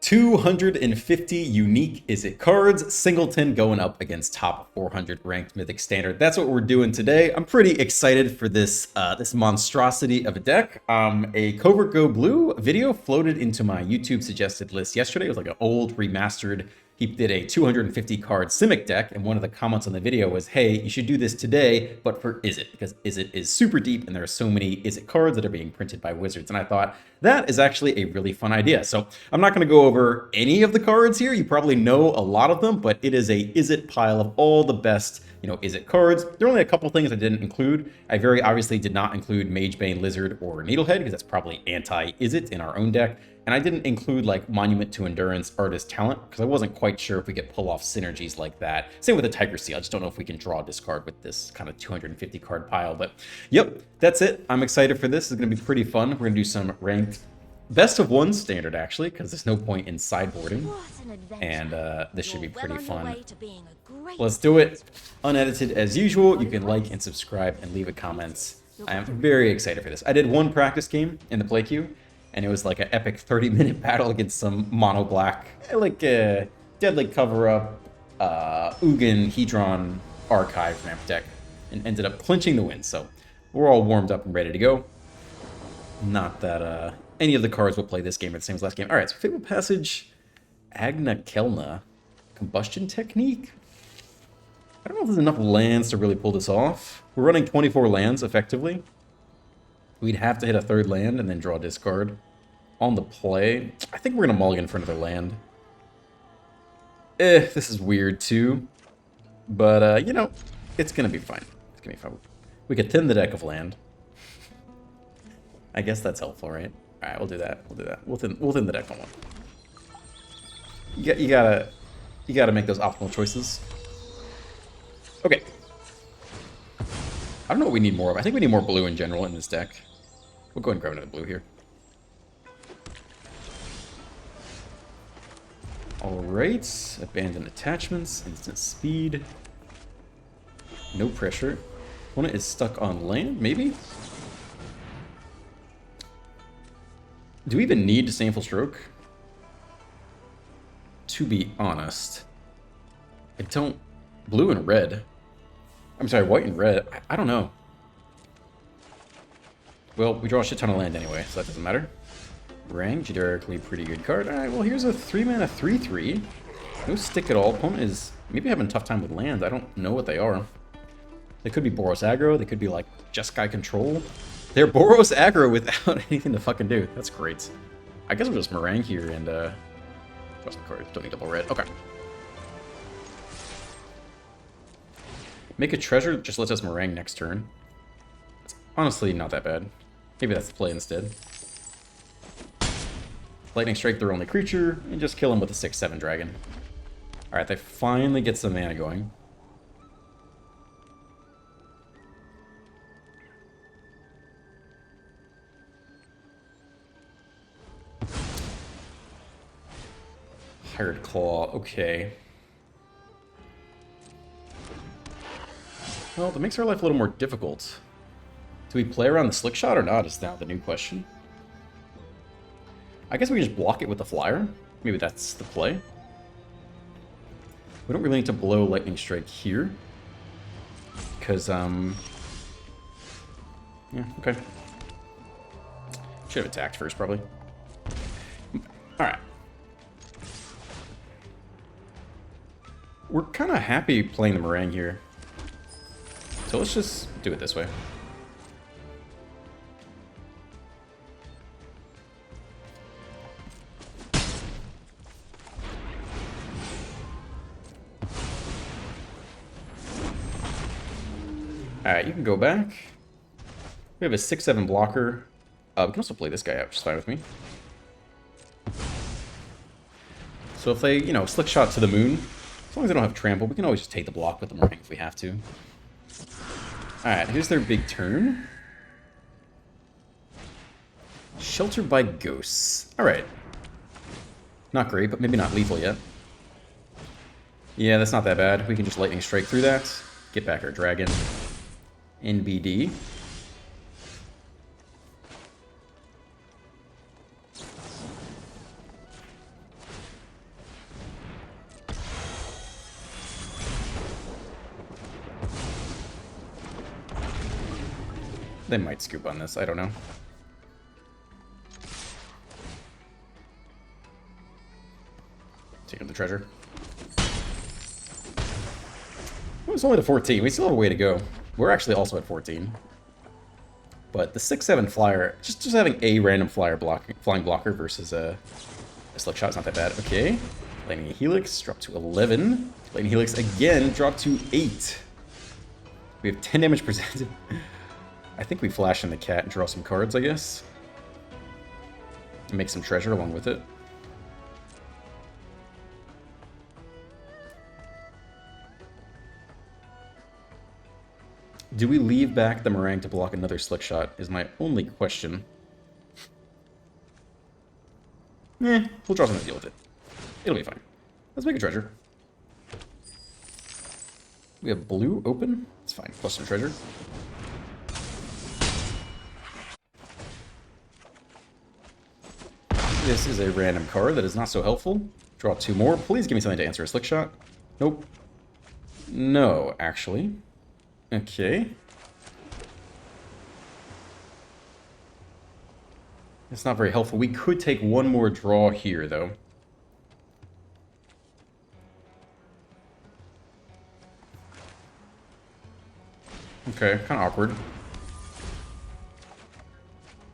250 unique Izzet cards, singleton going up against top 400 ranked Mythic Standard. That's what we're doing today. I'm pretty excited for this this monstrosity of a deck. A Covert Go Blue video floated into my YouTube suggested list yesterday. It was like an old remastered. He did a 250 card Simic deck, and one of the comments on the video was, hey, you should do this today, but for Izzet, because Izzet is super deep and there are so many Izzet cards that are being printed by Wizards. And I thought that is actually a really fun idea. So I'm not going to go over any of the cards here. You probably know a lot of them, but it is a Izzet pile of all the best, Izzet cards. There are only a couple things I didn't include. I very obviously did not include Magebane, Lizard, or Needlehead, because that's probably anti-Izzet in our own deck. And I didn't include like Monument to Endurance, Artist Talent, because I wasn't quite sure if we could pull off synergies like that. Same with the Tiger Seal. I just don't know if we can draw a discard with this kind of 250 card pile. But yep, that's it. I'm excited for this. It's going to be pretty fun. We're going to do some ranked best of one standard, actually, because there's no point in sideboarding. And this should be pretty fun. Let's do it. Unedited as usual. You can like and subscribe and leave a comment. I am very excited for this. I did one practice game in the play queue, and it was like an epic 30-minute battle against some mono black, like Deadly Cover-Up, Ugin, Hedron, Archive ramp deck, and ended up clinching the win. So we're all warmed up and ready to go. Not that any of the cards will play this game at the same as last game. All right, so Fable Passage, Agna Kelna, Combustion Technique. I don't know if there's enough lands to really pull this off. We're running 24 lands effectively. We'd have to hit a third land and then draw a discard. On the play, I think we're going to mulligan for another land. This is weird too. But, it's going to be fine. It's going to be fine. We could thin the deck of land. I guess that's helpful, right? All right, we'll do that. We'll do that. We'll thin the deck on one. You gotta make those optimal choices. Okay. I don't know what we need more of. I think we need more blue in general in this deck. We'll go ahead and grab another blue here. Alright. Abandon attachments. Instant speed. No pressure. Opponent is stuck on land, maybe? Do we even need Disdainful Stroke? To be honest, I don't... Blue and red. I'm sorry, white and red. I don't know. Well, we draw a shit ton of land anyway, so that doesn't matter. Rang, generically pretty good card. Alright, well, here's a 3-mana 3/3. No stick at all. Opponent is maybe having a tough time with lands. I don't know what they are. They could be Boros aggro. They could be, like, Jeskai control. They're Boros aggro without anything to fucking do. That's great. I guess we'll just Meringue here and, draw some cards. Don't need double red. Okay. Make a treasure just lets us Meringue next turn. It's honestly not that bad. Maybe that's the play instead. Lightning Strike their only creature, and just kill him with a 6/7 dragon. Alright, they finally get some mana going. Hired Claw, okay. Well, that makes our life a little more difficult. Do we play around the Slick Shot or not is now the new question. I guess we can just block it with the Flyer. Maybe that's the play. We don't really need to blow Lightning Strike here. Because, yeah, okay. Should have attacked first, probably. Alright. We're kind of happy playing the Meringue here. So let's just do it this way. Alright, you can go back. We have a 6/7 blocker. We can also play this guy out, which is fine with me. So if they, Slick Shot to the moon, as long as they don't have trample, we can always just take the block with the Meringue if we have to. Alright, here's their big turn. Shelter by Ghosts. Alright. Not great, but maybe not lethal yet. Yeah, that's not that bad. We can just Lightning Strike through that. Get back our dragon. NBD. They might scoop on this, I don't know. Take up the treasure. Well, it's only the 14. We still have a way to go. We're actually also at 14. But the 6/7 flyer, just having a random flying blocker versus a slick shot is not that bad. Okay. Lightning Helix dropped to 11. Lightning Helix again dropped to 8. We have 10 damage presented. I think we flash in the cat and draw some cards, I guess. And make some treasure along with it. Do we leave back the meringue to block another slick shot is my only question. We'll draw something to deal with it. It'll be fine. Let's make a treasure. We have blue open. It's fine. Plus some treasure. This is a random card that is not so helpful. Draw 2 more. Please give me something to answer a slick shot. Nope. No, actually. Okay. It's not very helpful. We could take one more draw here, though. Okay, kind of awkward.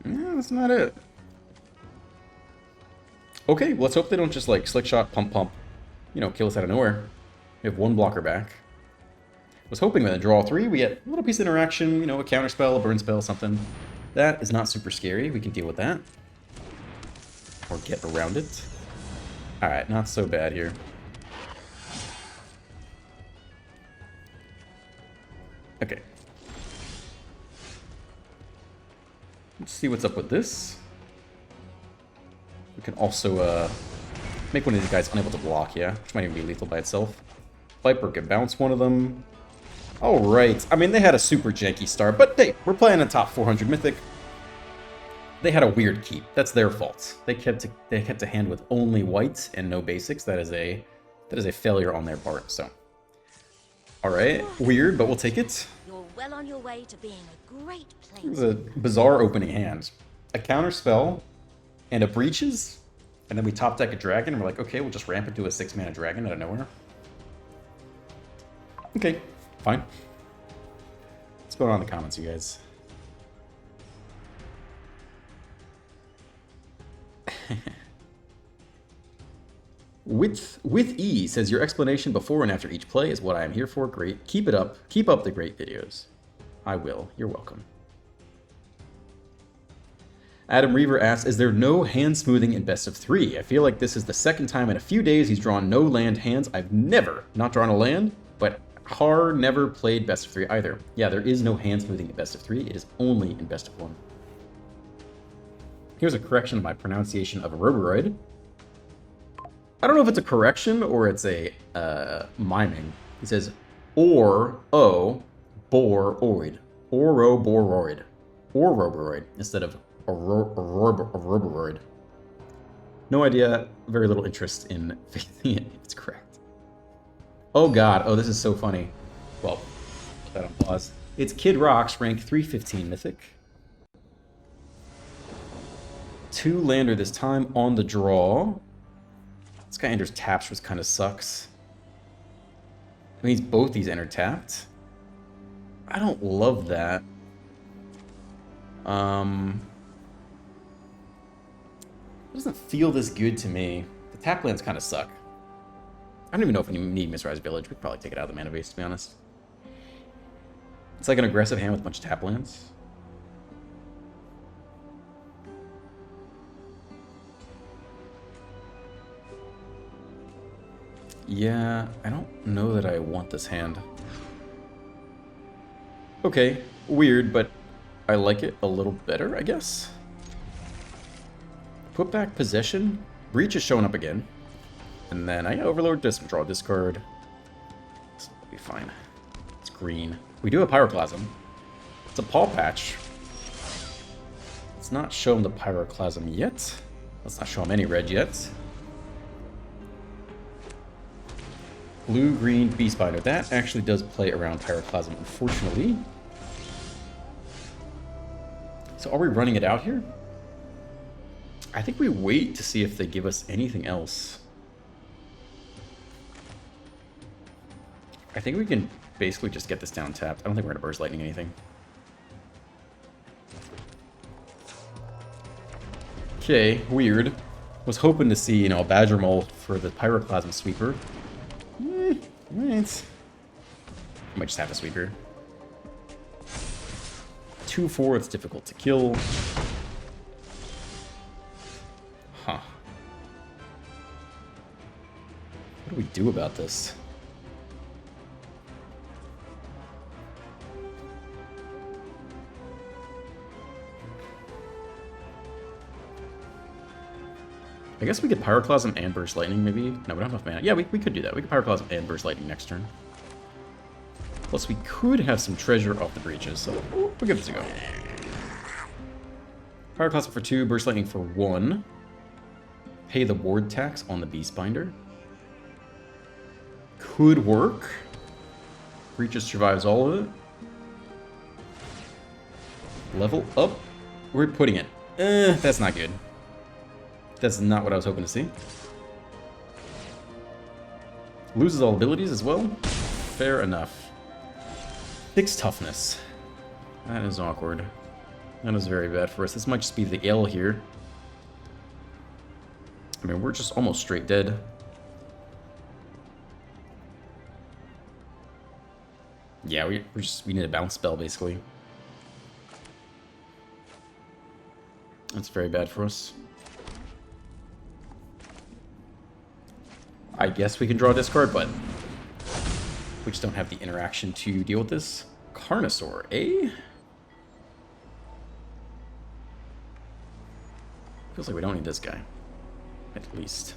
Yeah, that's not it. Okay, let's hope they don't just, like, slick shot, pump, you know, kill us out of nowhere. We have 1 blocker back. Was hoping that in draw 3 we get a little piece of interaction, you know, a counter spell, a burn spell, something. That is not super scary. We can deal with that. Or get around it. Alright, not so bad here. Okay. Let's see what's up with this. We can also make one of these guys unable to block, yeah? Which might even be lethal by itself. Viper can bounce one of them. Alright, I mean, they had a super janky start, but hey, we're playing a top 400 Mythic. They had a weird keep. That's their fault. They kept a hand with only whites and no basics. That is a failure on their part, so. Alright, weird, but we'll take it. You're well on your way to being a great player. It was a bizarre opening hand. A counter spell and a breaches, and then we top deck a dragon, and we're like, okay, we'll just ramp into a 6-mana dragon out of nowhere. Okay, fine. What's going on in the comments, you guys? With E says your explanation before and after each play is what I am here for. Great. Keep it up. Keep up the great videos. I will. You're welcome. Adam Reaver asks, is there no hand smoothing in best of 3? I feel like this is the second time in a few days he's drawn no land hands. I've never not drawn a land, but Har never played best of 3 either. Yeah, there is no hand smoothing in best of 3. It is only in best of 1. Here's a correction of my pronunciation of Roboroid. I don't know if it's a correction or it's a miming. He says, boroid. Oroboroid. Or Roboroid instead of Roboroid. No idea, very little interest in faithing it if it's correct. Oh god, oh this is so funny. Well, put that on pause. It's Kid Rocks, rank 315 Mythic. 2 lander this time on the draw. This guy enters taps, which kind of sucks. It means both these enter tapped. I don't love that. It doesn't feel this good to me. The tap lands kind of suck. I don't even know if we need Misrise Village. We could probably take it out of the mana base, to be honest. It's like an aggressive hand with a bunch of tap lands. Yeah, I don't know that I want this hand. Okay, weird, but I like it a little better, I guess. Put back Possession. Breach is showing up again. And then I Overlord this, draw a discard. This will be fine. It's green. We do have Pyroclasm. It's a Paw Patch. Let's not show him the Pyroclasm yet. Let's not show him any red yet. Blue-green Beastbinder. That actually does play around Pyroclasm, unfortunately. So are we running it out here? I think we wait to see if they give us anything else. I think we can basically just get this down tapped. I don't think we're going to burst lightning anything. Okay, weird. Was hoping to see, you know, a Badger Mole for the Pyroclasm Sweeper. Right. I might just have a Sweeper. 2/4, it's difficult to kill. Huh. What do we do about this? I guess we could Pyroclasm and Burst Lightning, maybe? No, we don't have enough mana. Yeah, we could do that. We could Pyroclasm and Burst Lightning next turn. Plus, we could have some treasure off the breaches, so we'll give this a go. Pyroclasm for 2, Burst Lightning for 1. Pay the ward tax on the Beastbinder. Could work. Breaches survives all of it. Level up. We're putting it. That's not good. That's not what I was hoping to see. Loses all abilities as well. Fair enough. 6 toughness. That is awkward. That is very bad for us. This might just be the L here. I mean, we're just almost straight dead. Yeah, we need a bounce spell, basically. That's very bad for us. I guess we can draw a discard, but we just don't have the interaction to deal with this. Carnosaur, eh? Feels like we don't need this guy. At least.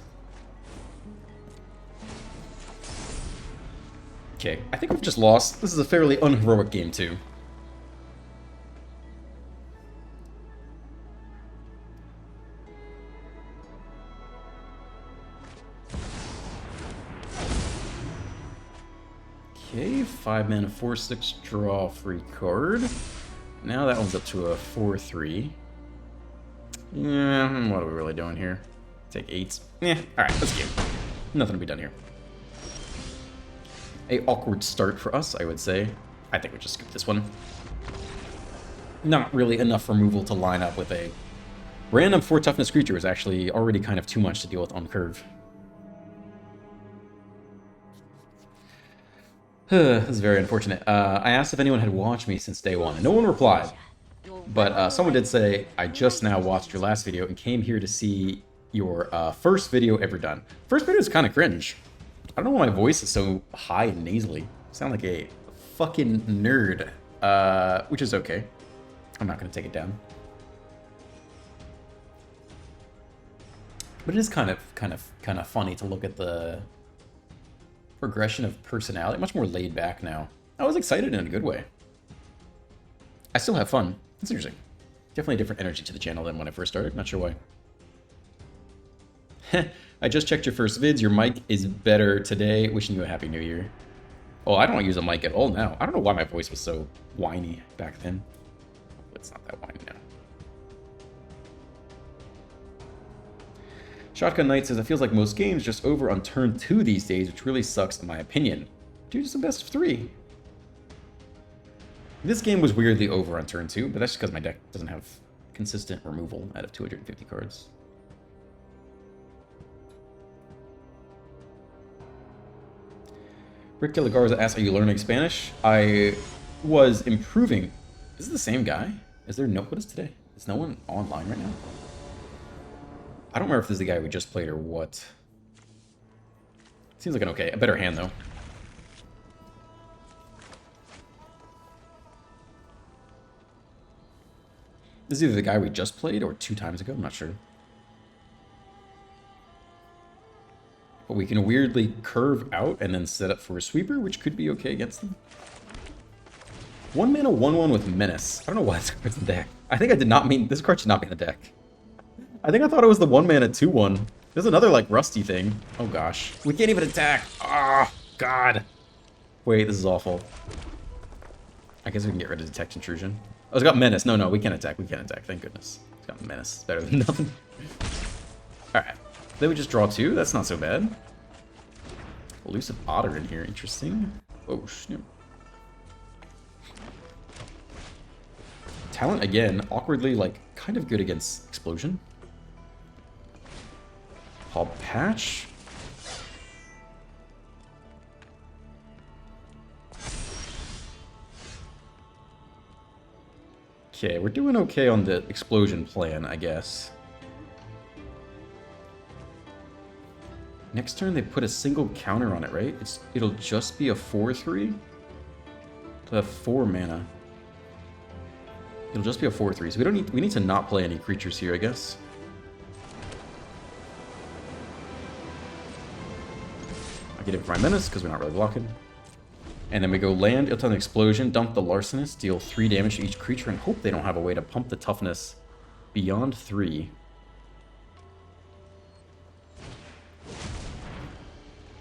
Okay, I think we've just lost. This is a fairly unheroic game, too. Okay, 5 mana, 4/6, draw free card. Now that one's up to a 4/3. Yeah, what are we really doing here? Take 8s. Yeah, alright, let's game. Nothing to be done here. A awkward start for us, I would say. I think we just skip this one. Not really enough removal to line up with a random 4 toughness creature is actually already kind of too much to deal with on curve. This is very unfortunate. I asked if anyone had watched me since day one, and no one replied. But someone did say, I just now watched your last video and came here to see your first video ever done. First video is kind of cringe. I don't know why my voice is so high and nasally. I sound like a fucking nerd, which is okay. I'm not going to take it down. But it is kind of funny to look at the progression of personality. Much more laid back now. I was excited in a good way. I still have fun. It's interesting. Definitely a different energy to the channel than when I first started. Not sure why. I just checked your first vids. Your mic is better today. Wishing you a happy new year. Oh, I don't use a mic at all now. I don't know why my voice was so whiny back then. It's not that whiny now. Shotgun Knight says, it feels like most games just over on turn 2 these days, which really sucks in my opinion. Due to some best of 3. This game was weirdly over on turn 2, but that's just because my deck doesn't have consistent removal out of 250 cards. Rick De La Garza asks, are you learning Spanish? I was improving. Is it the same guy? Is there no... What is today? Is no one online right now? I don't remember if this is the guy we just played or what. Seems like an okay. A better hand, though. This is either the guy we just played or 2 times ago. I'm not sure. But we can weirdly curve out and then set up for a sweeper, which could be okay against them. 1 mana, 1/1 with Menace. I don't know why this card's in the deck. I think I did not mean... This card should not be in the deck. I think I thought it was the 1 mana 2/1. There's another, like, rusty thing. Oh, gosh. We can't even attack. Ah, God. Wait, this is awful. I guess we can get rid of Detect Intrusion. Oh, it's got menace. No, no, we can't attack. We can't attack. Thank goodness. It's got menace. It's better than nothing. Alright. Then we just draw 2. That's not so bad. Elusive Otter in here. Interesting. Oh, snap. Talent, again, awkwardly, like, kind of good against Explosion. Paul Patch. Okay, we're doing okay on the Explosion plan, I guess. Next turn, they put a single counter on it, right? It'll just be a 4/3. It'll have 4 mana. It'll just be a 4/3, so we need to not play any creatures here, I guess. I get it for my menace, because we're not really blocking. And then we go land, it'll turn an explosion, dump the Larcenist, deal 3 damage to each creature, and hope they don't have a way to pump the toughness beyond 3.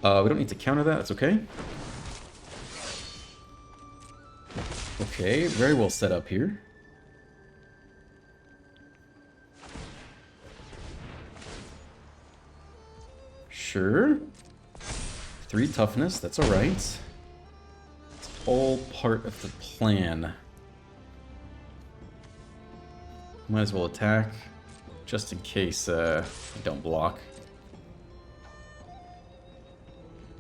We don't need to counter that, that's okay. Okay, very well set up here. Sure. 3 toughness, that's alright. It's all part of the plan. Might as well attack, just in case we don't block.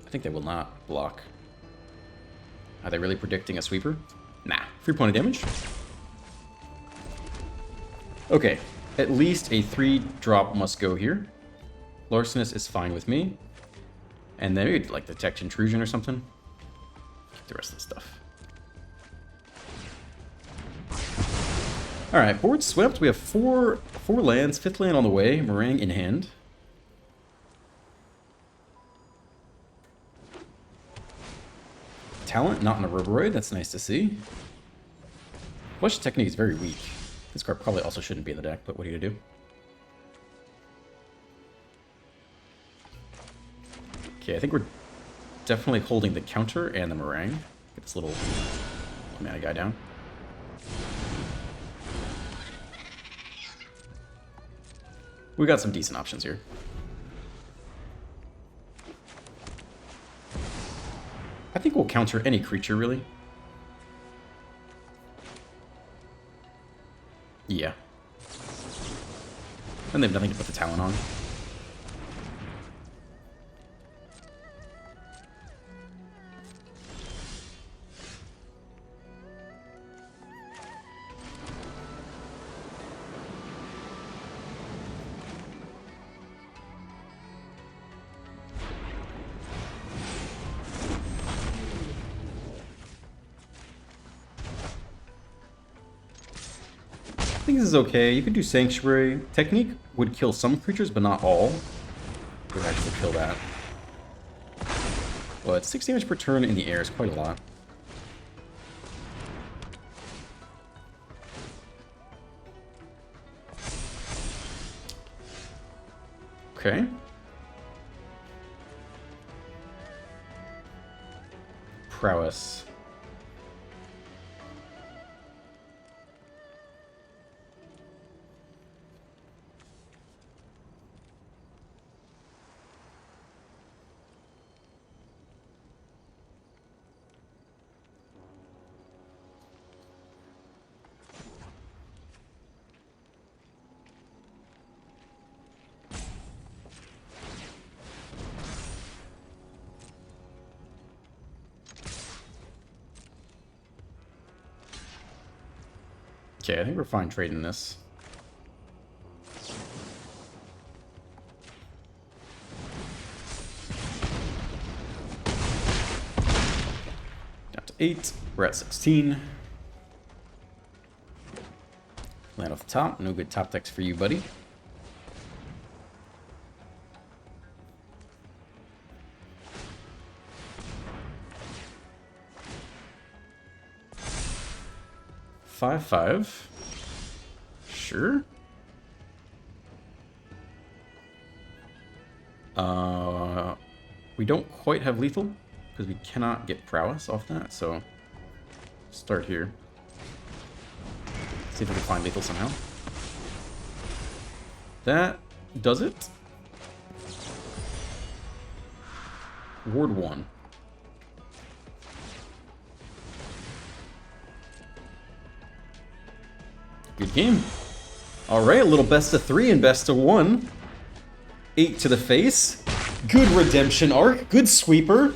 I think they will not block. Are they really predicting a sweeper? Nah. 3 point of damage. Okay. At least a 3-drop must go here. Larcenist is fine with me. And then maybe like Detect Intrusion or something. Get the rest of the stuff. Alright, board swept. We have four lands, 5th land on the way, Meringue in hand. Talent, not in a Roboroid, that's nice to see. Flush Technique is very weak. This card probably also shouldn't be in the deck, but what are you gonna do? Okay, I think we're definitely holding the counter and the Meringue. Get this little mana guy down. We got some decent options here. I think we'll counter any creature, really. Yeah. And they have nothing to put the talent on. I think this is okay. You could do Sanctuary. Technique would kill some creatures, but not all. It would actually kill that. But 6 damage per turn in the air is quite a lot. Okay. Prowess. Okay, I think we're fine trading this. Down to 8. We're at 16. Land off the top. No good top decks for you, buddy. Five. Sure. We don't quite have lethal because we cannot get prowess off that, so start here. See if we can find lethal somehow. That does it. Ward 1. Good game. Alright, a little best of 3 and best of 1. 8 to the face. Good redemption arc. Good sweeper.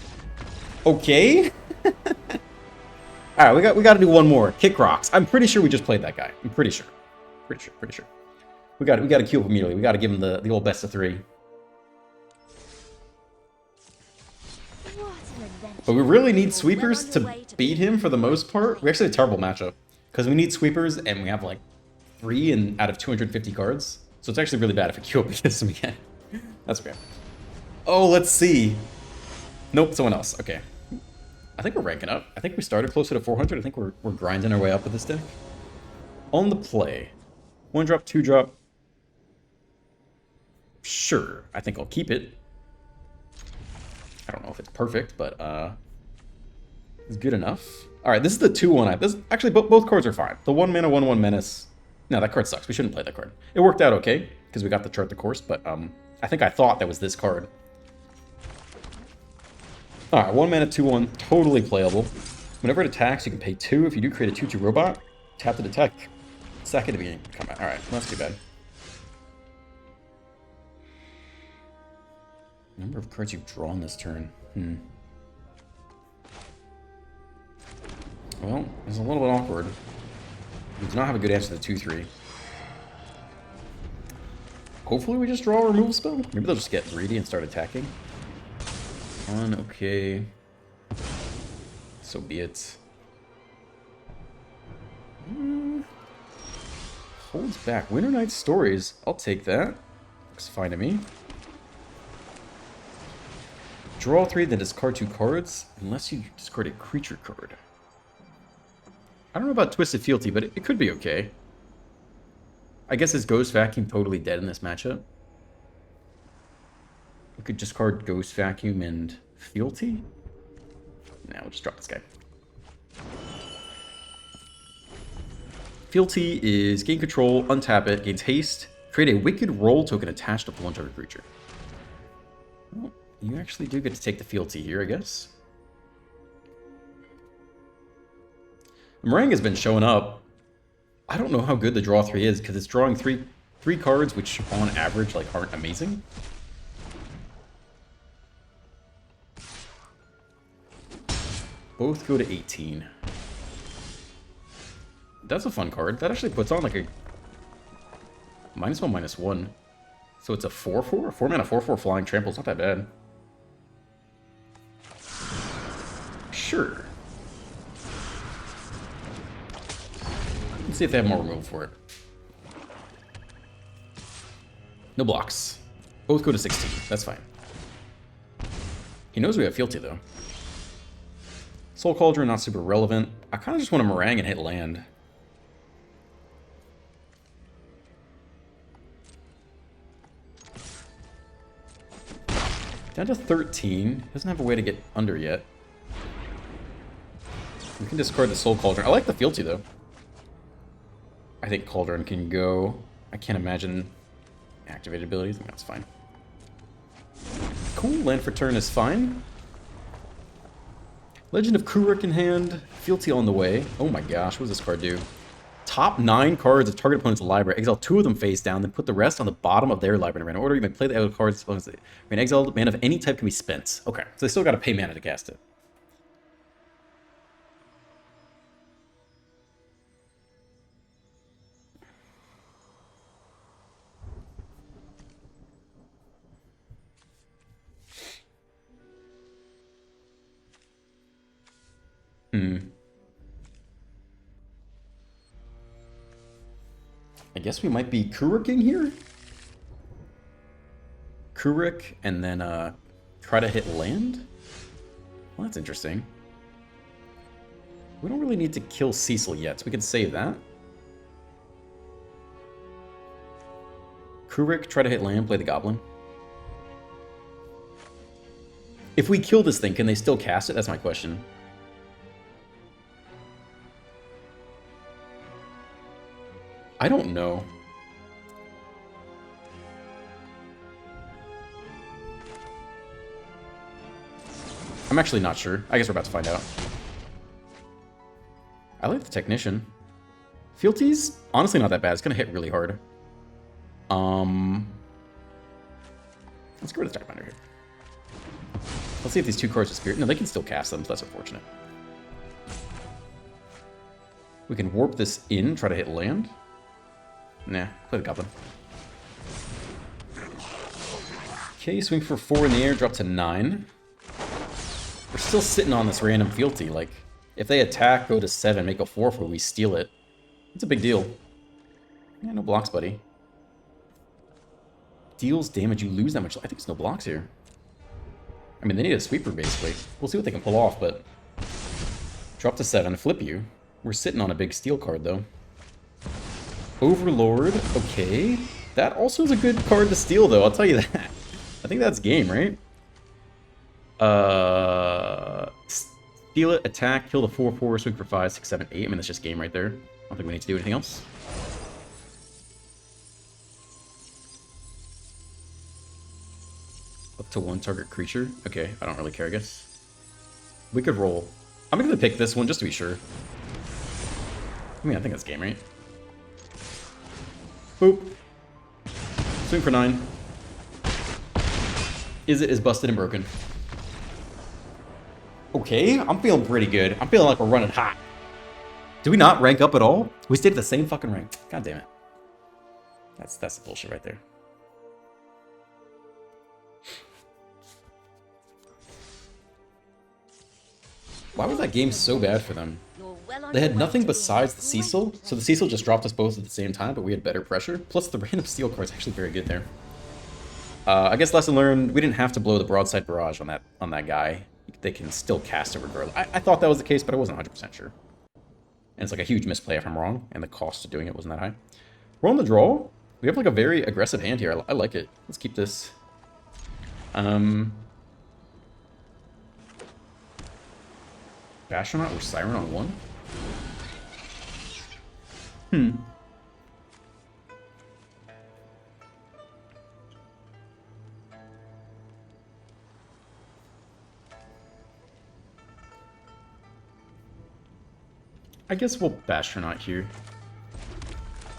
Okay. Alright, we got to do one more. Kick rocks. I'm pretty sure we just played that guy. I'm pretty sure. Pretty sure. We got to queue up immediately. We got to give him the old best of 3. But we really need sweepers to beat him for the most part. We actually have a terrible matchup. Because we need sweepers and we have like 3 out of 250 cards. So it's actually really bad if we queue up against him again. That's okay. Oh, let's see. Nope, someone else. Okay. I think we're ranking up. I think we started closer to 400. I think we're grinding our way up with this deck. On the play. 1 drop, 2 drop. Sure. I think I'll keep it. I don't know if it's perfect, but it's good enough. Alright, this is the 2-1. This actually both cards are fine. The 1 mana, 1/1 menace. No, that card sucks. We shouldn't play that card. It worked out okay, because we got the chart the course, but I think I thought that was this card. Alright, 1 mana, 2/1, totally playable. Whenever it attacks, you can pay 2. If you do create a 2/2 robot, tap to detect. Second to be in combat. Alright, well, that's too bad. Number of cards you've drawn this turn. Well, it's a little bit awkward. We do not have a good answer to the 2/3. Hopefully we just draw a removal spell. Maybe they'll just get greedy and start attacking. Okay. So be it. Holds back. Winter Night Stories. I'll take that. Looks fine to me. Draw 3, then discard 2 cards, unless you discard a creature card. I don't know about Twisted Fealty, but it could be okay. I guess is Ghost Vacuum totally dead in this matchup? We could discard Ghost Vacuum and Fealty? Nah, we'll just drop this guy. Fealty is gain control, untap it, gains haste, create a Wicked Roll token attached to one target creature. Well, you actually do get to take the Fealty here, I guess. Meringue has been showing up. I don't know how good the draw 3 is, because it's drawing three cards, which on average like aren't amazing. Both go to 18. That's a fun card. That actually puts on like a -1/-1. So it's a 4/4? 4 mana 4/4 flying trample. It's not that bad. Sure. Let's see if they have more removal for it. No blocks. Both go to 16. That's fine. He knows we have Fealty, though. Soul Cauldron, not super relevant. I kind of just want to Meringue and hit land. Down to 13. Doesn't have a way to get under yet. We can discard the Soul Cauldron. I like the Fealty, though. I think Cauldron can go. I can't imagine activated abilities. I think that's fine. Cool. Land for turn is fine. Legend of Kuruk in hand. Fealty on the way. Oh my gosh, what does this card do? Top 9 cards of target opponent's library. Exile 2 of them face down, then put the rest on the bottom of their library in random order. You may play the exiled cards. When exiled, mana of any type can be spent. Okay, so they still got to pay mana to cast it. I guess we might be Kuruking here? Kuruk, and then try to hit land? Well, that's interesting. We don't really need to kill Cecil yet, so we can save that. Kuruk, try to hit land, play the Goblin. If we kill this thing, can they still cast it? That's my question. I don't know. I'm actually not sure. I guess we're about to find out. I like the Technician. Fealty's honestly not that bad. It's gonna hit really hard. Let's go to the Starbender here. Let's see if these two cards are Spirit. No, they can still cast them, so that's unfortunate. We can warp this in, try to hit land. Nah, play the Goblin. Okay, swing for 4 in the air, drop to 9. We're still sitting on this random fealty. Like, if they attack, go to 7, make a 4/4, we steal it. It's a big deal. Yeah, no blocks, buddy. Deals damage, you lose that much. I think there's no blocks here. I mean, they need a sweeper, basically. We'll see what they can pull off, but... Drop to 7, flip you. We're sitting on a big steal card, though. Overlord, okay. That also is a good card to steal, though, I'll tell you that. I think that's game, right? Steal it, attack, kill the 4/4, swing for 5, 6, 7, 8. I mean, that's just game right there. I don't think we need to do anything else. Up to 1 target creature. Okay, I don't really care, I guess. We could roll. I'm gonna pick this one just to be sure. I mean, I think that's game, right? Boop. Swing for 9. Izzet is busted and broken. Okay, I'm feeling pretty good. I'm feeling like we're running hot. Do we not rank up at all? We stayed at the same fucking rank. God damn it. That's the bullshit right there. Why was that game so bad for them? They had nothing besides the Cecil, so the Cecil just dropped us both at the same time, but we had better pressure. Plus, the random steel card's actually very good there. I guess lesson learned, we didn't have to blow the broadside barrage on that guy. They can still cast it regardless. I thought that was the case, but I wasn't 100% sure. And it's like a huge misplay if I'm wrong, and the cost of doing it wasn't that high. We're on the draw. We have like a very aggressive hand here. I like it. Let's keep this. Bastronaut or Siren on 1? I guess we'll Bastronaut here.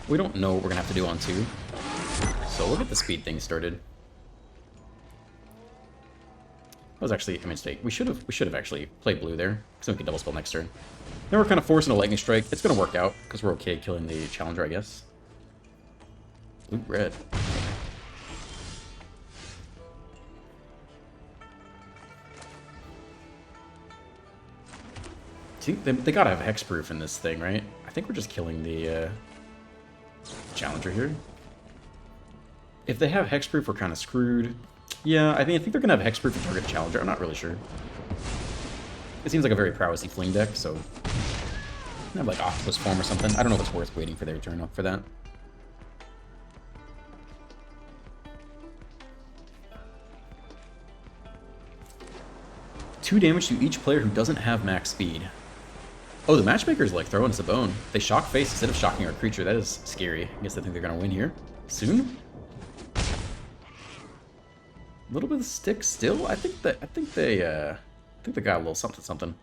We don't know what we're gonna have to do on 2. So we'll get the speed thing started. That was actually a mistake. We should have actually played blue there, so we can double spell next turn. Then we're kind of forcing a lightning strike. It's gonna work out because we're okay killing the challenger, I guess. Blue red. See, they gotta have hexproof in this thing, right? I think we're just killing the challenger here. If they have hexproof, we're kind of screwed. Yeah, I think they're gonna have hexproof and target challenger. I'm not really sure. It seems like a very prowessy fling deck, so have like octopus form or something. I don't know if it's worth waiting for their turn up for that. Two damage to each player who doesn't have max speed. Oh, the matchmaker's like throwing us a bone. They shock face instead of shocking our creature. That is scary. I guess they think they're gonna win here soon. A little bit of stick still. I think they got a little something.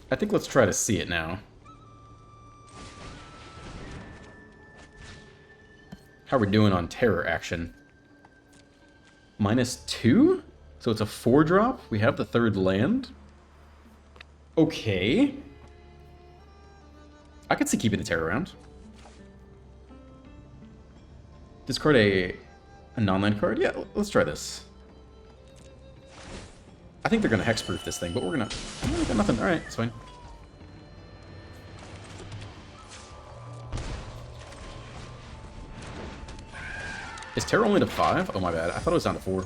I think let's try to see it now. How are we doing on terror action? -2? So it's a 4-drop. We have the 3rd land. Okay. I could see keeping the terror around. Discard a non-land card? Yeah, let's try this. I think they're going to hexproof this thing, but we're going to... Oh, we got nothing. Alright, it's fine. Is terror only to 5? Oh my bad. I thought it was down to 4.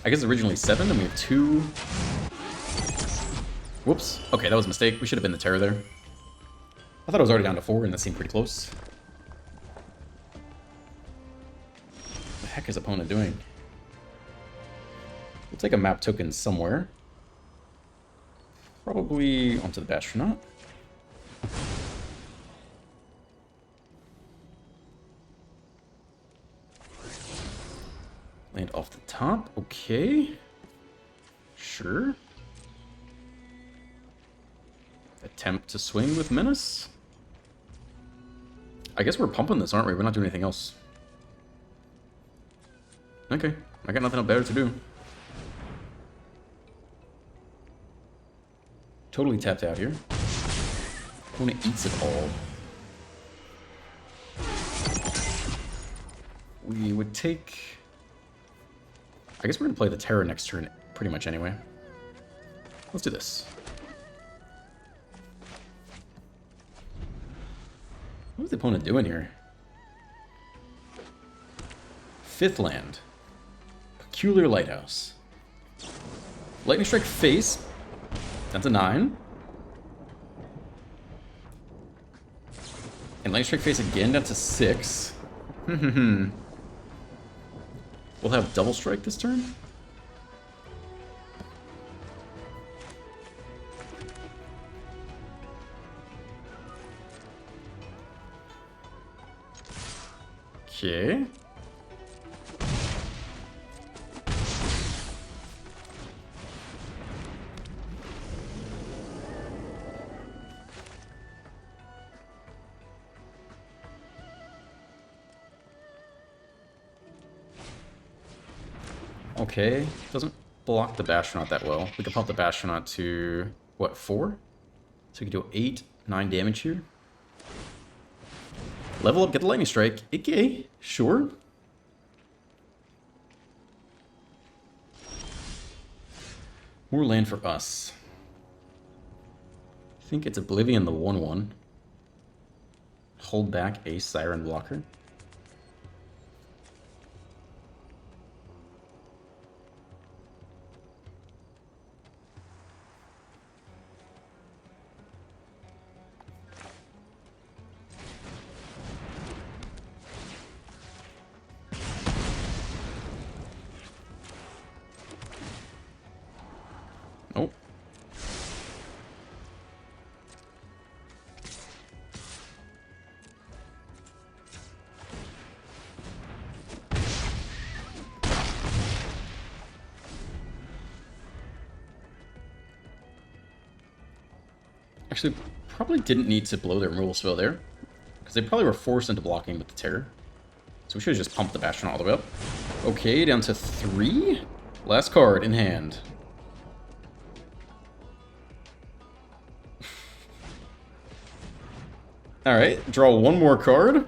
I guess originally 7, and we have 2. Whoops. Okay, that was a mistake. We should have been the terror there. I thought it was already down to 4, and that seemed pretty close. What the heck is opponent doing? We'll take a map token somewhere. Probably onto the Bastronaut. Land off the top. Okay. Sure. Attempt to swing with Menace. I guess we're pumping this, aren't we? We're not doing anything else. Okay. I got nothing better to do. Totally tapped out here. Opponent eats it all. We would take... I guess we're going to play the Terror next turn pretty much anyway. Let's do this. What is the opponent doing here? Fifth land. Peculiar Lighthouse. Lightning Strike face. That's a 9. And Lightning Strike face again, down to 6. We'll have Double Strike this turn. Okay. Okay, doesn't block the Bastronaut that well. We can pump the Bastronaut to, what, 4? So we can do 8, 9 damage here. Level up, get the Lightning Strike. Okay, sure. More land for us. I think it's Oblivion the 1/1. Hold back a Siren blocker. Oh. Actually, probably didn't need to blow their removal spell there, because they probably were forced into blocking with the Terror. So we should have just pumped the Bastion all the way up. Okay, down to 3. Last card in hand. Alright, draw one more card.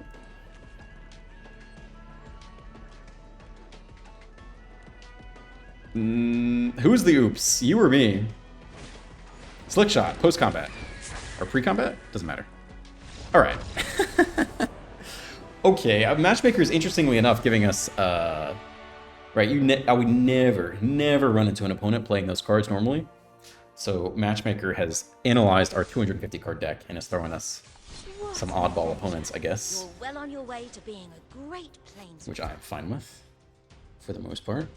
Who's the oops? You or me? Slick shot, post-combat. Or pre-combat? Doesn't matter. Alright. Okay, Matchmaker is interestingly enough giving us, right, I would never run into an opponent playing those cards normally. So Matchmaker has analyzed our 250 card deck and is throwing us some oddball opponents, I guess. You're well on your way to being a great planeswalker. Which I am fine with, for the most part.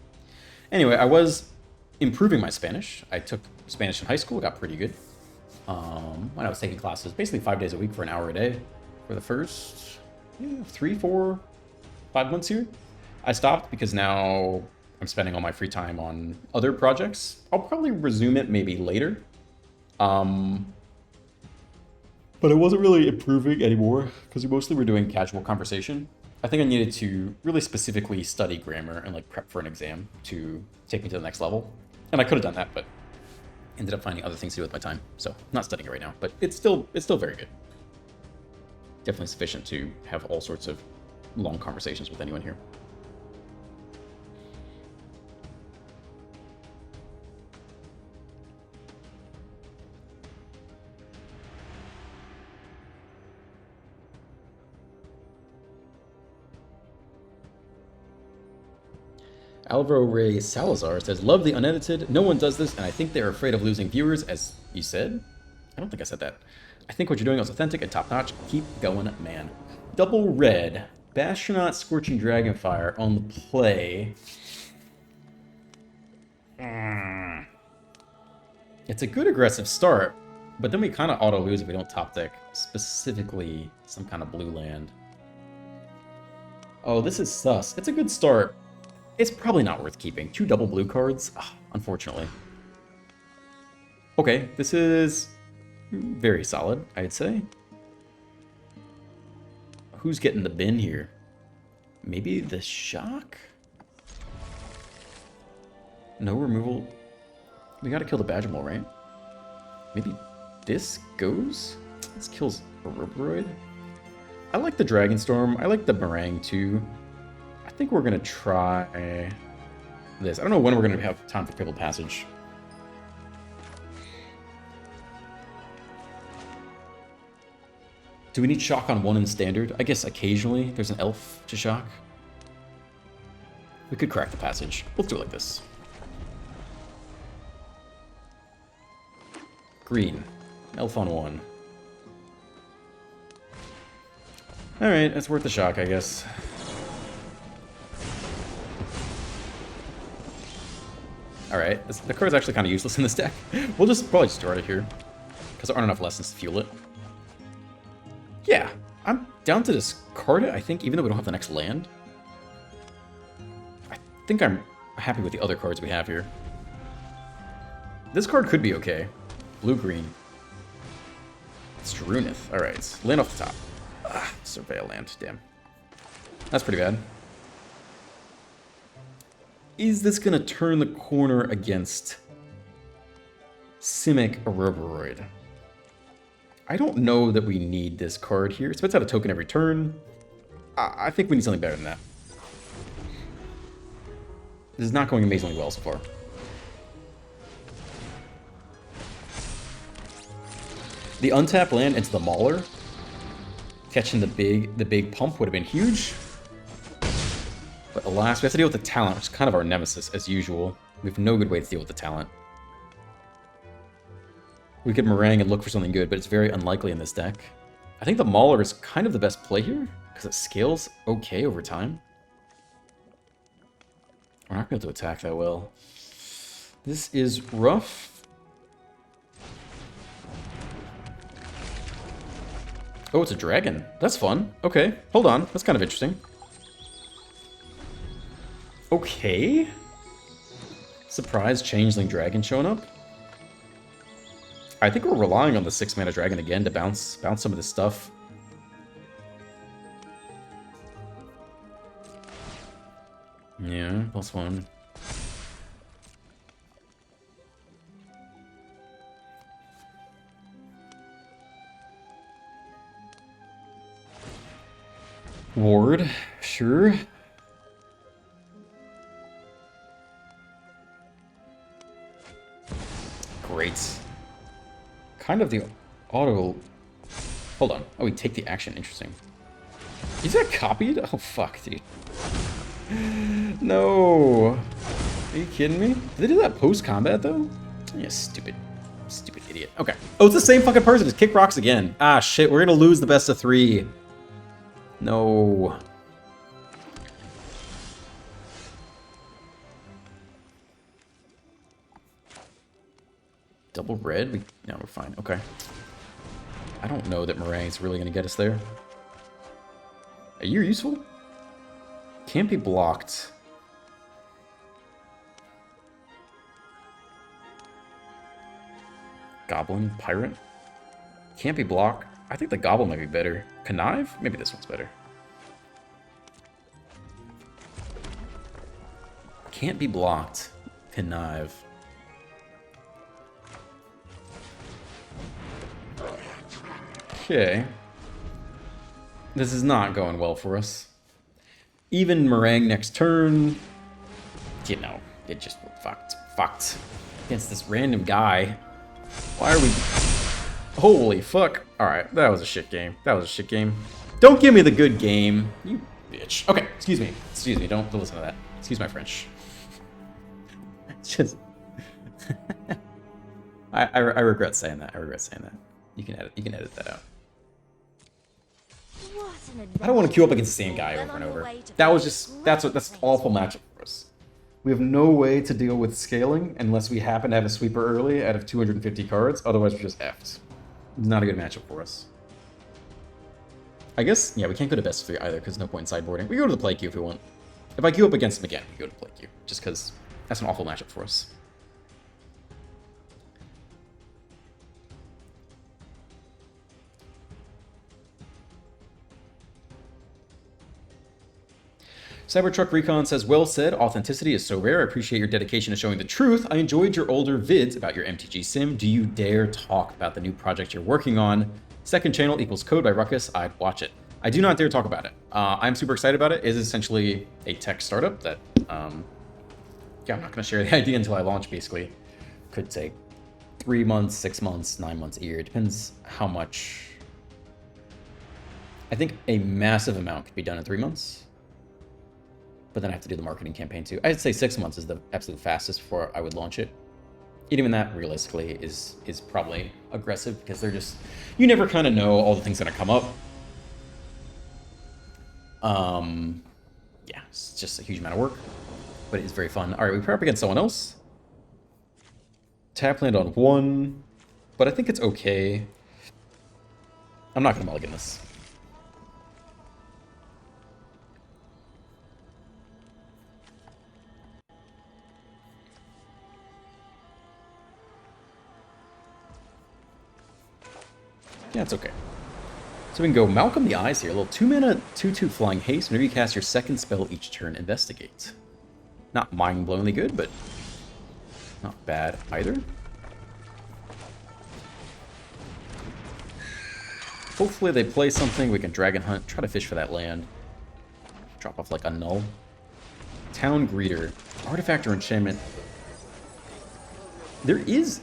Anyway, I was improving my Spanish. I took Spanish in high school, got pretty good. When I was taking classes, basically 5 days a week for an hour a day for the first 3, 4, 5 months here. I stopped because now I'm spending all my free time on other projects. I'll probably resume it maybe later. But I wasn't really improving anymore because we mostly were doing casual conversation. I think I needed to really specifically study grammar and like prep for an exam to take me to the next level. And I could have done that, but ended up finding other things to do with my time. So not studying it right now, but it's still very good. Definitely sufficient to have all sorts of long conversations with anyone here. Alvaro Ray Salazar says, love the unedited. No one does this, and I think they're afraid of losing viewers, as you said. I don't think I said that. I think what you're doing is authentic and top-notch. Keep going, man. Double red. Bastronaut, Scorching Dragonfire on the play. It's a good aggressive start, but then we kind of auto lose if we don't top deck, specifically some kind of blue land. Oh, this is sus. It's a good start. It's probably not worth keeping. 2 double blue cards, unfortunately. Okay, this is very solid, I'd say. Who's getting the bin here? Maybe the shock? No removal. We gotta kill the Badgermole, right? Maybe this goes? This kills Oroboroid. I like the Dragonstorm. I like the Meringue too. I think we're gonna try this. I don't know when we're gonna have time for Pebble Passage. Do we need shock on 1 in standard? I guess occasionally there's an elf to shock. We could crack the passage. Let's do it like this. Green. Elf on 1. Alright, it's worth the shock, I guess. Alright, the card's actually kind of useless in this deck. We'll just probably just throw it here, because there aren't enough lessons to fuel it. Yeah, I'm down to discard it, I think, even though we don't have the next land. I think I'm happy with the other cards we have here. This card could be okay. Blue-green. It's Drunith. Alright, land off the top. Surveil land, damn. That's pretty bad. Is this going to turn the corner against Simic Oroboroid? I don't know that we need this card here. It spits out a token every turn. I think we need something better than that. This is not going amazingly well so far. The untapped land into the Mauler, catching the big pump would have been huge. But alas, we have to deal with the talent, which is kind of our nemesis as usual. We have no good way to deal with the talent. We could Meringue and look for something good, but it's very unlikely in this deck. I think the Mauler is kind of the best play here, because it scales okay over time. We're not going to attack that well. This is rough. Oh, it's a dragon. That's fun. Okay, hold on. That's kind of interesting. Okay. Surprise changeling dragon showing up. I think we're relying on the 6-mana dragon again to bounce some of this stuff. Yeah, +1. Ward, sure. Great. Kind of the auto... Hold on. Oh, we take the action. Interesting. Is that copied? Oh, fuck, dude. No. Are you kidding me? Did they do that post-combat, though? Yeah, stupid idiot. Okay. Oh, it's the same fucking person. Just kick rocks again. Ah, shit. We're gonna lose the best of 3. No. Double red? No, we're fine. Okay. I don't know that Meringue's really going to get us there. Are you useful? Can't be blocked. Goblin? Pirate? Can't be blocked. I think the Goblin might be better. Connive? Maybe this one's better. Can't be blocked. Connive. Okay. This is not going well for us. Even Meringue next turn. You know, it just fucked. Against this random guy. Why are we... Holy fuck. Alright, that was a shit game. Don't give me the good game. You bitch. Okay, excuse me. Don't listen to that. Excuse my French. It's just... I regret saying that. You can edit that out. I don't want to queue up against the same guy over and over. That's awful matchup for us. We have no way to deal with scaling unless we happen to have a sweeper early out of 250 cards. Otherwise, we're just effed. Not a good matchup for us. I guess, yeah, we can't go to best of 3 either because no point in sideboarding. We go to the play queue if we want. If I queue up against him again, we go to play queue. Just because that's an awful matchup for us. Cybertruck Recon says, well said, authenticity is so rare. I appreciate your dedication to showing the truth. I enjoyed your older vids about your MTG sim. Do you dare talk about the new project you're working on? Second channel equals code by Ruckus. I'd watch it. I do not dare talk about it. I'm super excited about it. It is essentially a tech startup that, yeah, I'm not going to share the idea until I launch, basically. Could take 3 months, 6 months, 9 months, a year. It depends how much. I think a massive amount could be done in 3 months. But then I have to do the marketing campaign too. I'd say 6 months is the absolute fastest before I would launch it. Even that, realistically, is probably aggressive because they're just... You never kind of know all the things that are going to come up. Yeah, it's just a huge amount of work. But it's very fun. Alright, we pair up against someone else. Tap land on 1. But I think it's okay. I'm not going to mulligan this. Yeah, it's okay. So we can go Malcolm the Eyes here. A little 2-mana, 2/2 Flying Haste. Whenever you cast your second spell each turn, investigate. Not mind-blowingly good, but not bad either. Hopefully they play something. We can Dragon Hunt, try to fish for that land. Drop off like a null. Town Greeter. Artifact or enchantment. There is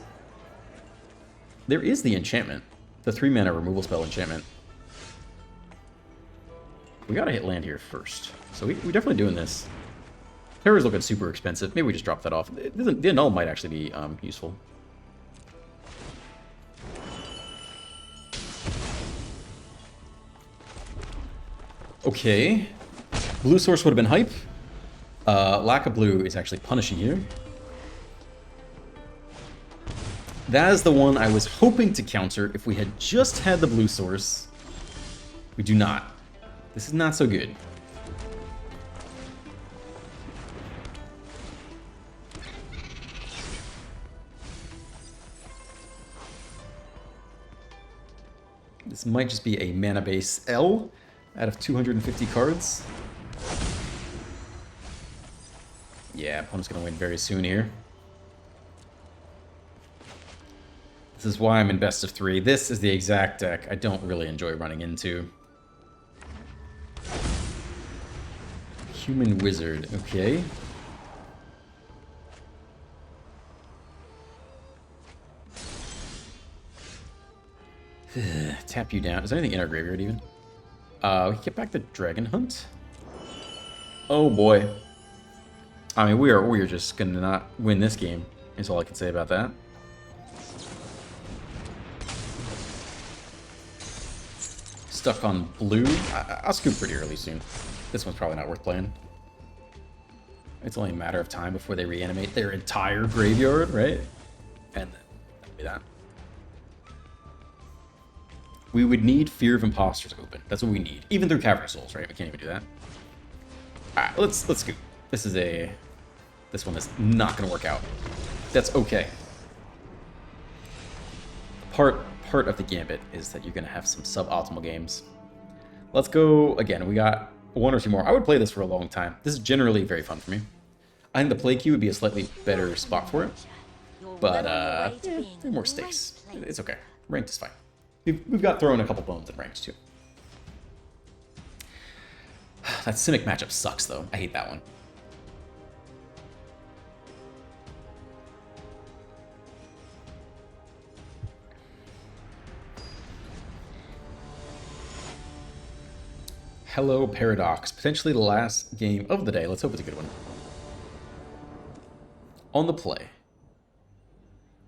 the enchantment. The 3-mana removal spell enchantment. We gotta hit land here first. So we're definitely doing this. Terror's looking super expensive. Maybe we just drop that off. The annul might actually be useful. Okay. Blue source would have been hype. Lack of blue is actually punishing here. That is the one I was hoping to counter if we had just had the blue source. We do not. This is not so good. This might just be a mana base L out of 250 cards. Yeah, opponent's gonna win very soon here. This is why I'm in best of 3. This is the exact deck I don't really enjoy running into. Human Wizard, okay. Tap you down. Is there anything in our graveyard even? We can get back the Dragon Hunt. Oh boy. I mean, we are just gonna not win this game, is all I can say about that. Stuck on blue. I'll scoop pretty early soon. This one's probably not worth playing. It's only a matter of time before they reanimate their entire graveyard, right? And then that'll be that. We would need Fear of Imposters open. That's what we need. Even through Cavern of Souls, right? We can't even do that. Alright, let's scoop. This one is not gonna work out. That's okay. Part of the gambit is that you're going to have some suboptimal games. Let's go again. We got 1 or 2 more. I would play this for a long time. This is generally very fun for me. I think the play queue would be a slightly better spot for it. But, there are more stakes. It's okay. Ranked is fine. We've got thrown a couple bones in ranked too. That Simic matchup sucks though. I hate that one. Hello, Paradox. Potentially the last game of the day. Let's hope it's a good one. On the play.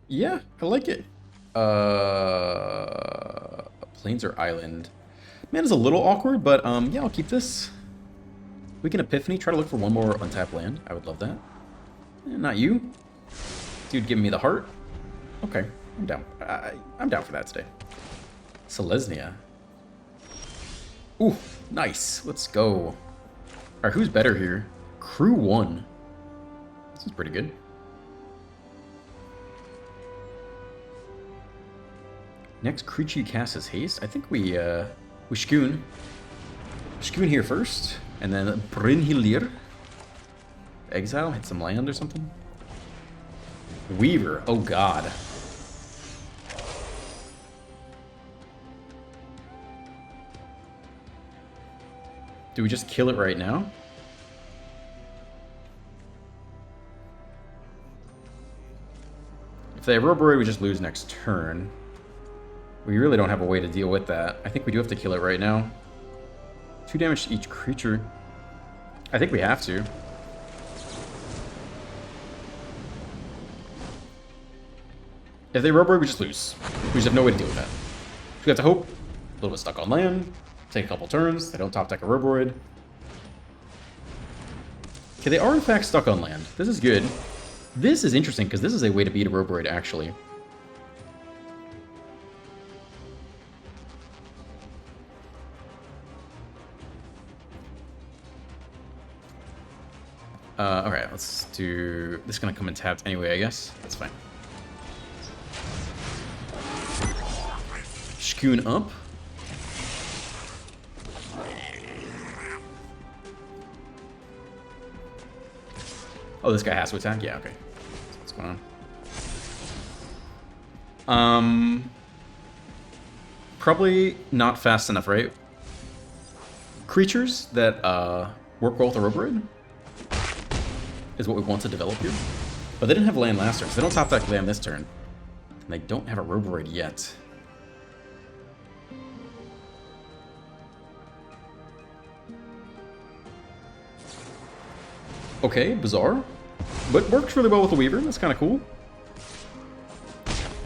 Yeah, I like it. Plains or Island. Man, it's a little awkward, but yeah, I'll keep this. We can Epiphany, try to look for one more untapped land. I would love that. Not you. Dude giving me the heart. Okay, I'm down. I'm down for that today. Selesnya. Ooh, nice. Let's go. Alright, who's better here? Crew 1. This is pretty good. Next creature you cast is haste. I think we Shkoon. Shkoon here first, and then Brynhilir. Exile, hit some land or something. Weaver, oh god. Do we just kill it right now? If they have Roborate, we just lose next turn. We really don't have a way to deal with that. I think we do have to kill it right now. 2 damage to each creature. I think we have to. If they Roborate, we just lose. We just have no way to deal with that. We have to hope. A little bit stuck on land. Take a couple turns. They don't top deck a Roborate. Okay, they are in fact stuck on land. This is good. This is interesting because this is a way to beat a Roborate actually. Alright, let's do... This is going to come in tapped anyway, I guess. That's fine. Shkoon up. Oh, this guy has to attack? Yeah, okay. What's going on? Probably not fast enough, right? Creatures that work well with a Roborate is what we want to develop here. But they didn't have land last turn, so they don't top deck land this turn. And they don't have a Roborate yet. Okay, bizarre. But works really well with the Weaver. That's kind of cool.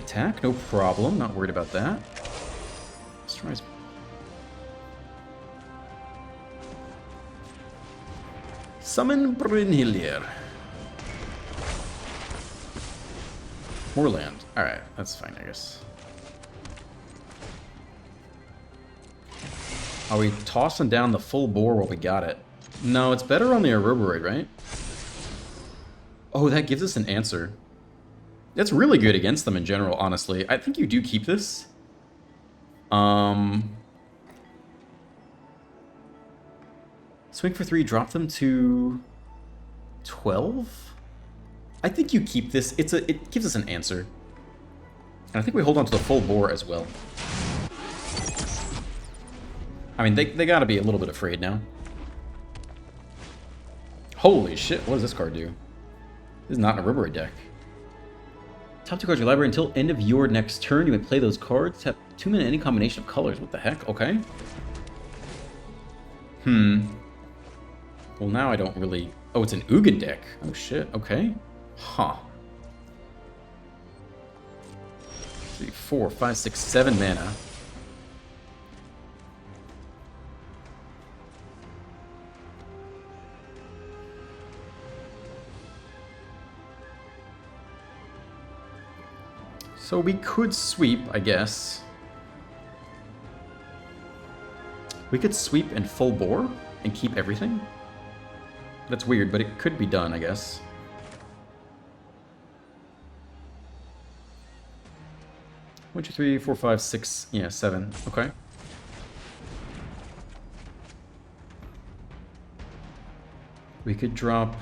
Attack, no problem. Not worried about that. Let's try his... Summon Brynhilir. More land. Alright, that's fine, I guess. Are we tossing down the full bore while we got it? No, it's better on the Roborate, right? Oh, that gives us an answer. That's really good against them in general, honestly. I think you do keep this. Swing for 3, drop them to 12? I think you keep this. It gives us an answer. And I think we hold on to the full bore as well. I mean, they gotta be a little bit afraid now. Holy shit, what does this card do? This is not in a Roborate deck. Top 2 cards of your library until end of your next turn. You may play those cards. Tap 2 mana any combination of colors. What the heck? Okay. Well, now I don't really... Oh, it's an Ugin deck. Oh, shit. Okay. Huh. 3, 4, 5, 6, 7 mana. So we could sweep, I guess. We could sweep and full bore and keep everything. That's weird, but it could be done, I guess. One, two, three, 4, 5, 6, yeah, 7. Okay. We could drop...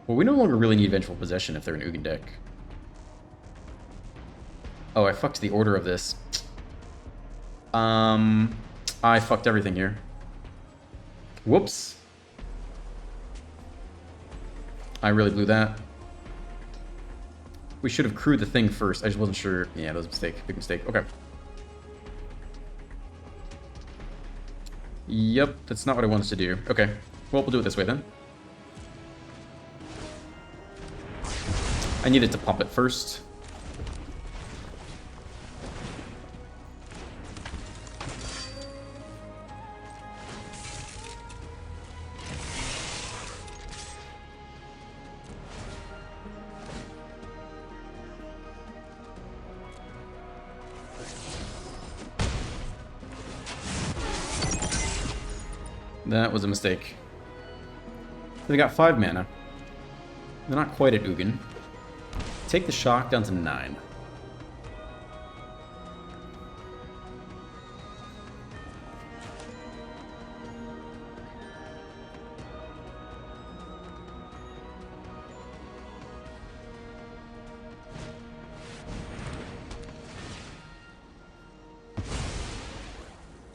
Well, we no longer really need Vengeful Possession if they're an Ugin deck. Oh, I fucked the order of this. I fucked everything here. Whoops. I really blew that. We should have crewed the thing first. I just wasn't sure. Yeah, that was a mistake. Big mistake. Okay. Yep, that's not what I wanted to do. Okay. Well, we'll do it this way then. I needed to pump it first. That was a mistake. They got 5 mana. They're not quite at Ugin. Take the shock down to 9.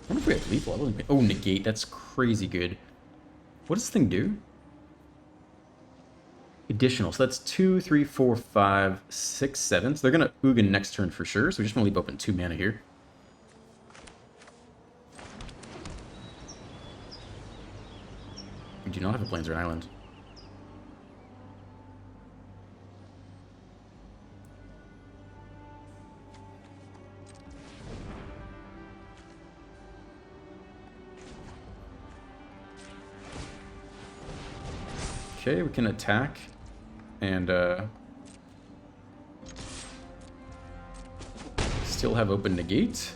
I wonder if we have lethal. Oh, negate. That's crazy good. What does this thing do? Additional. So that's 2, 3, 4, 5, 6, 7. So they're going to Ugin next turn for sure. So we just want to leave open 2 mana here. We do not have a Plains or an island. Okay, we can attack and still have open negate.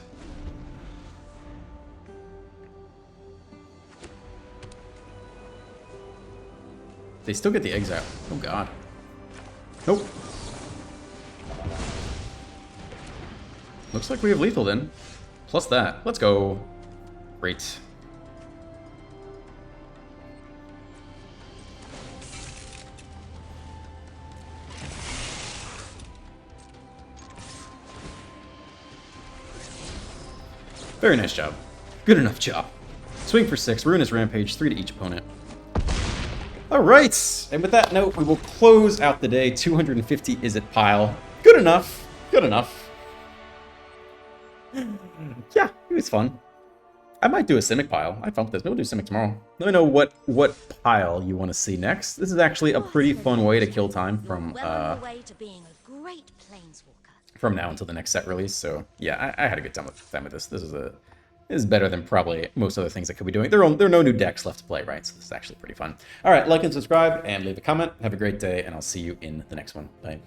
They still get the exile. Oh god. Nope. Looks like we have lethal then. Plus that. Let's go. Great. Very nice job. Good enough job. Swing for 6, Ruinous Rampage, 3 to each opponent. Alright, and with that note, we will close out the day. 250 Izzet pile. Good enough. Good enough. Yeah, it was fun. I might do a Simic pile. I felt this. Maybe we'll do Simic tomorrow. Let me know what pile you want to see next. This is actually a pretty fun way to kill time from from now until the next set release. So yeah, I had a good time with this. This is better than probably most other things I could be doing. There are no new decks left to play, right? So this is actually pretty fun. All right, like and subscribe and leave a comment. Have a great day, and I'll see you in the next one. Bye.